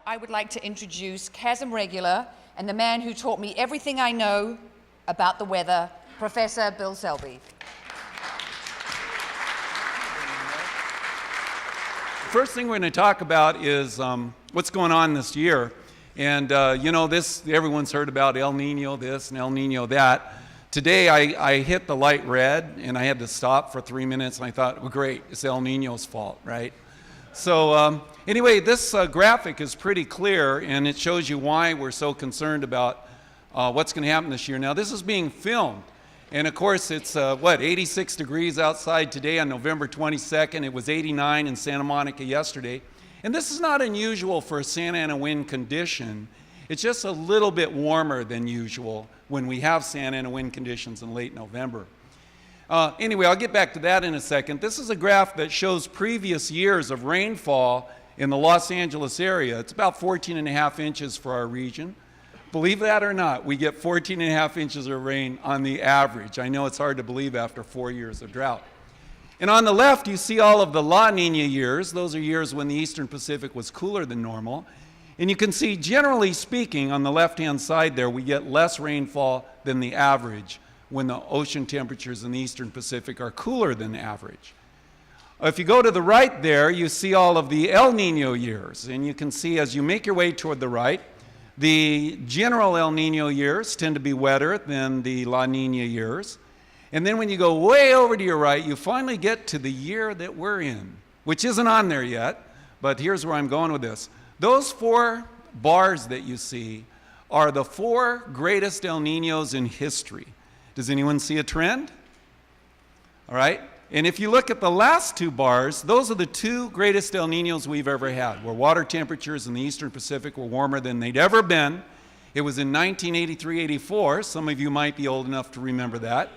I would like to introduce Chasm Regular and the man who taught me everything I know about the weather, Professor Bill Selby. First thing we're going to talk about is what's going on this year. And you know, everyone's heard about El Nino this and El Nino that. Today I hit the light red and I had to stop for 3 minutes and I thought, well, great, it's El Nino's fault, right? So anyway, this graphic is pretty clear and it shows you why we're so concerned about what's going to happen this year. Now this is being filmed and of course it's 86 degrees outside today on November 22nd. It was 89 in Santa Monica yesterday. And this is not unusual for a Santa Ana wind condition. It's just a little bit warmer than usual when we have Santa Ana wind conditions in late November. Anyway, I'll get back to that in a second. This is a graph that shows previous years of rainfall in the Los Angeles area. It's about 14.5 inches for our region. Believe that or not, we get 14.5 inches of rain on the average. I know it's hard to believe after 4 years of drought. And on the left, you see all of the La Nina years. Those are years when the Eastern Pacific was cooler than normal. And you can see, generally speaking, on the left-hand side there, we get less rainfall than the average when the ocean temperatures in the Eastern Pacific are cooler than average. If you go to the right there, you see all of the El Nino years. And you can see as you make your way toward the right, the general El Nino years tend to be wetter than the La Nina years. And then when you go way over to your right, you finally get to the year that we're in, which isn't on there yet, but here's where I'm going with this. Those 4 bars that you see are the 4 greatest El Ninos in history. Does anyone see a trend? All right. And if you look at the last 2 bars, those are the 2 greatest El Ninos we've ever had, where water temperatures in the Eastern Pacific were warmer than they'd ever been. It was in 1983-84. Some of you might be old enough to remember that.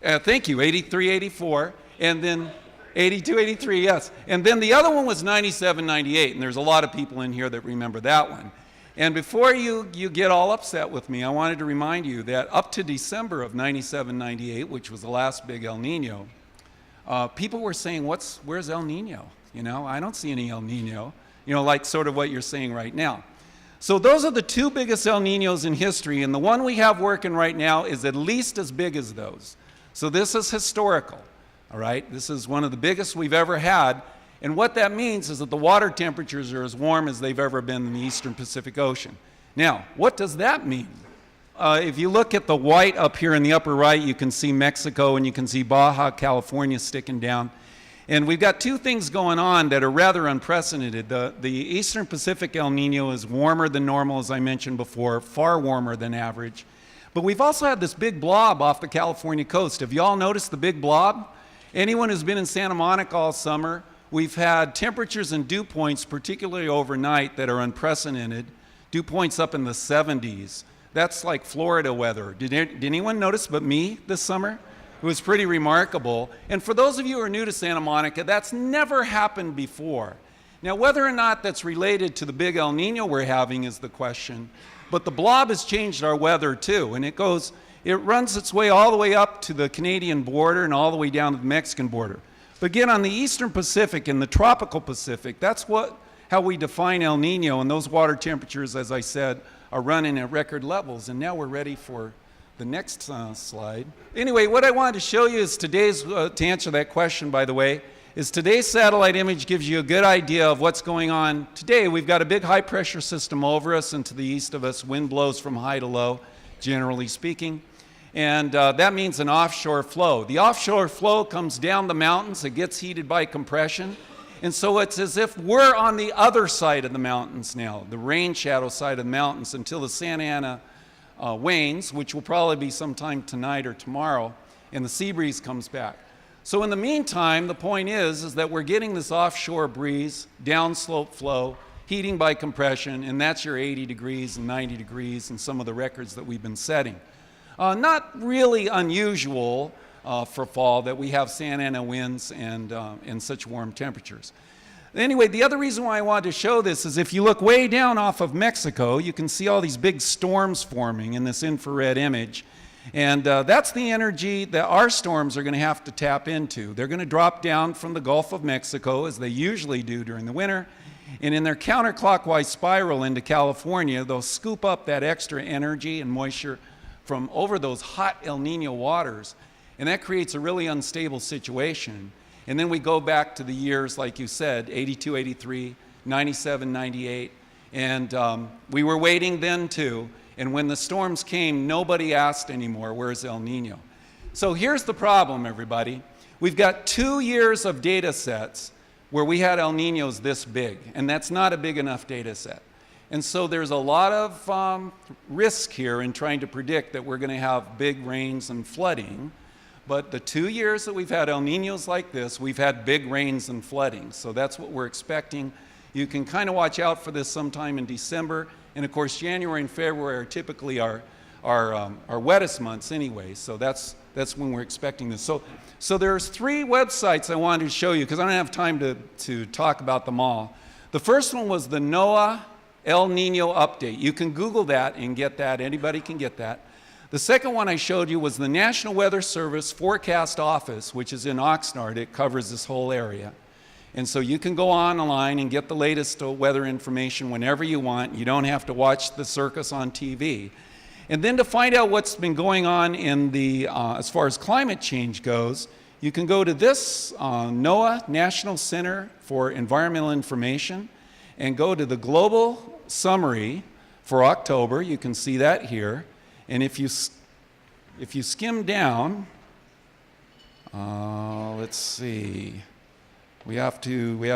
Thank you, 83, 84, and then 82, 83, yes. And then the other one was 97, 98, and there's a lot of people in here that remember that one. And before you get all upset with me, I wanted to remind you that up to December of 97, 98, which was the last big El Nino, people were saying, where's El Nino? You know, I don't see any El Nino, you know, like sort of what you're saying right now. So those are the 2 biggest El Ninos in history, and the one we have working right now is at least as big as those. So this is historical, all right? This is one of the biggest we've ever had, and what that means is that the water temperatures are as warm as they've ever been in the Eastern Pacific Ocean. Now, what does that mean? If you look at the white up here in the upper right, you can see Mexico and you can see Baja California sticking down. And we've got 2 things going on that are rather unprecedented. The Eastern Pacific El Nino is warmer than normal, as I mentioned before, far warmer than average. But we've also had this big blob off the California coast. Have you all noticed the big blob? Anyone who's been in Santa Monica all summer, we've had temperatures and dew points, particularly overnight, that are unprecedented. Dew points up in the 70s. That's like Florida weather. Did anyone notice but me this summer? It was pretty remarkable. And for those of you who are new to Santa Monica, that's never happened before. Now, whether or not that's related to the big El Nino we're having is the question. But the blob has changed our weather too. And it runs its way all the way up to the Canadian border and all the way down to the Mexican border. But again, on the Eastern Pacific and the tropical Pacific, that's how we define El Nino. And those water temperatures, as I said, are running at record levels. And now we're ready for the next slide. Anyway, what I wanted to show you is to answer that question, by the way, is today's satellite image gives you a good idea of what's going on today. We've got a big high pressure system over us and to the east of us. Wind blows from high to low, generally speaking. And that means an offshore flow. The offshore flow comes down the mountains. It gets heated by compression. And so it's as if we're on the other side of the mountains now, the rain shadow side of the mountains, until the Santa Ana wanes, which will probably be sometime tonight or tomorrow, and the sea breeze comes back. So in the meantime, the point is that we're getting this offshore breeze, downslope flow, heating by compression, and that's your 80 degrees and 90 degrees and some of the records that we've been setting. Not really unusual for fall that we have Santa Ana winds and such warm temperatures. Anyway, the other reason why I wanted to show this is if you look way down off of Mexico, you can see all these big storms forming in this infrared image. And that's the energy that our storms are going to have to tap into. They're going to drop down from the Gulf of Mexico, as they usually do during the winter, And in their counterclockwise spiral into California, they'll scoop up that extra energy and moisture from over those hot El Nino waters. And that creates a really unstable situation. And then we go back to the years, like you said, 82, 83, 97, 98. And we were waiting then too. And when the storms came, nobody asked anymore, where's El Nino? So here's the problem, everybody. We've got 2 years of data sets where we had El Ninos this big, and that's not a big enough data set. And so there's a lot of risk here in trying to predict that we're going to have big rains and flooding. But the 2 years that we've had El Ninos like this, we've had big rains and flooding. So that's what we're expecting. You can kind of watch out for this sometime in December. And of course, January and February are typically our wettest months anyway. So that's when we're expecting this. So there's 3 websites I wanted to show you because I don't have time to talk about them all. The first one was the NOAA El Nino update. You can Google that and get that. Anybody can get that. The second one I showed you was the National Weather Service Forecast Office, which is in Oxnard. It covers this whole area. And so you can go online and get the latest weather information whenever you want. You don't have to watch the circus on TV. And then to find out what's been going on in the, as far as climate change goes, you can go to this NOAA, National Center for Environmental Information, and go to the global summary for October. You can see that here. And if you skim down, let's see. We have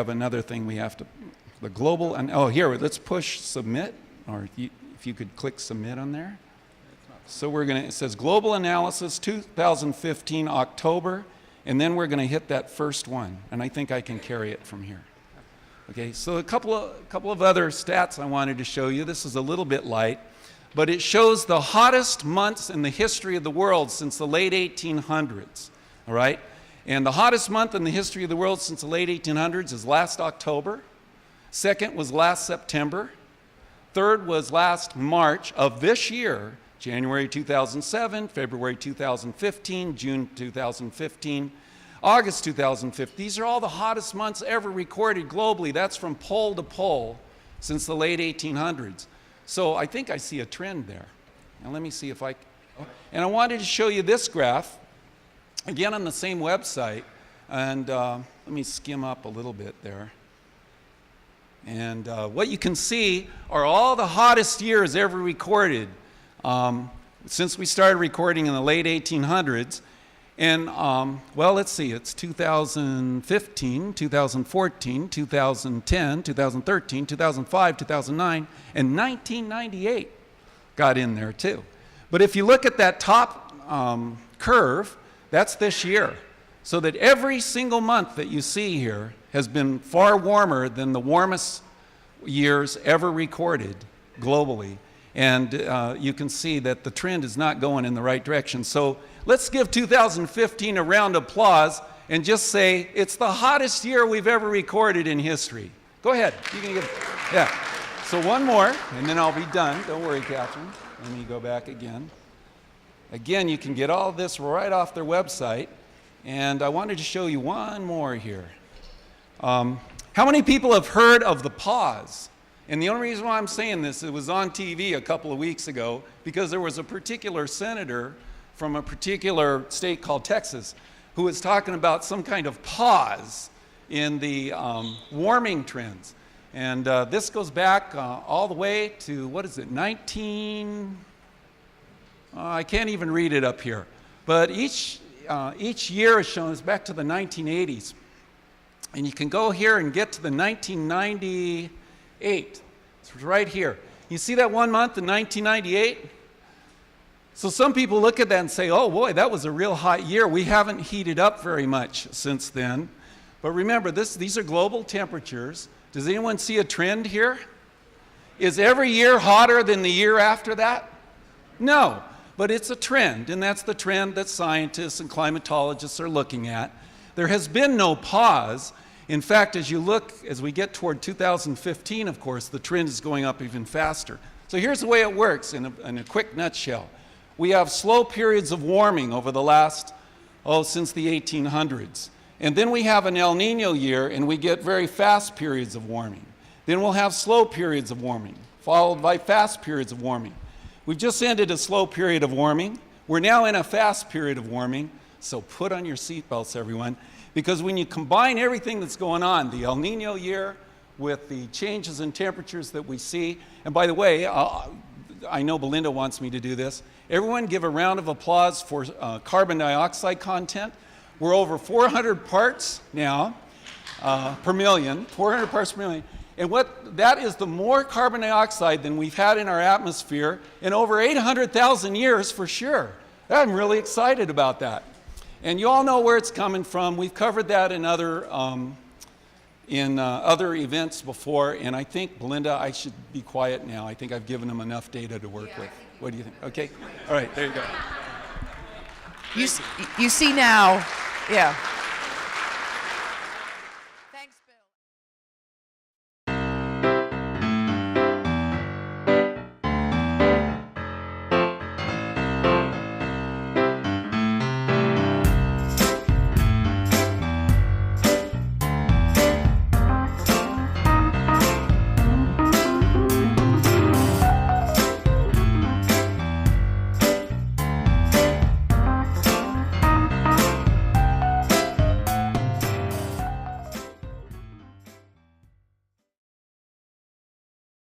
another thing the global, and oh, here, let's push submit, or if you could click submit on there. So it says Global Analysis 2015 October, and then we're going to hit that first one, and I think I can carry it from here. Okay, so a couple of other stats I wanted to show you. This is a little bit light, but it shows the hottest months in the history of the world since the late 1800s, all right? And the hottest month in the history of the world since the late 1800s is last October. Second was last September. Third was last March of this year, January 2007, February 2015, June 2015, August 2015. These are all the hottest months ever recorded globally. That's from pole to pole since the late 1800s. So I think I see a trend there. Now let me see if and I wanted to show you this graph, again on the same website. And let me skim up a little bit there. And what you can see are all the hottest years ever recorded since we started recording in the late 1800s. And, well, let's see, it's 2015, 2014, 2010, 2013, 2005, 2009, and 1998 got in there too. But if you look at that top curve, that's this year. So that every single month that you see here has been far warmer than the warmest years ever recorded globally. And you can see that the trend is not going in the right direction. So let's give 2015 a round of applause and just say it's the hottest year we've ever recorded in history. Go ahead. You can give, yeah. So one more, and then I'll be done. Don't worry, Catherine. Let me go back again. Again, you can get all this right off their website. And I wanted to show you one more here. How many people have heard of the pause? And the only reason why I'm saying this, it was on TV a couple of weeks ago because there was a particular senator from a particular state called Texas who was talking about some kind of pause in the warming trends. And this goes back all the way to, what is it, I can't even read it up here. But each year is shown as back to the 1980s. And you can go here and get to the 1998. It's right here. You see that one month in 1998? So some people look at that and say, oh boy, that was a real hot year. We haven't heated up very much since then. But remember, these are global temperatures. Does anyone see a trend here? Is every year hotter than the year after that? No, but it's a trend, and that's the trend that scientists and climatologists are looking at. There has been no pause. In fact, as we get toward 2015, of course, the trend is going up even faster. So here's the way it works in a quick nutshell. We have slow periods of warming over the last, since the 1800s. And then we have an El Nino year, and we get very fast periods of warming. Then we'll have slow periods of warming, followed by fast periods of warming. We've just ended a slow period of warming. We're now in a fast period of warming, so put on your seatbelts, everyone, because when you combine everything that's going on, the El Nino year with the changes in temperatures that we see, and by the way, I know Belinda wants me to do this. Everyone give a round of applause for carbon dioxide content. We're over 400 parts now per million, 400 parts per million. And that is the more carbon dioxide than we've had in our atmosphere in over 800,000 years for sure. I'm really excited about that. And you all know where it's coming from. We've covered that in other events before, and I think, Belinda, I should be quiet now. I think I've given them enough data to work with. What do you think? Okay? All right, there you go. You see now, yeah.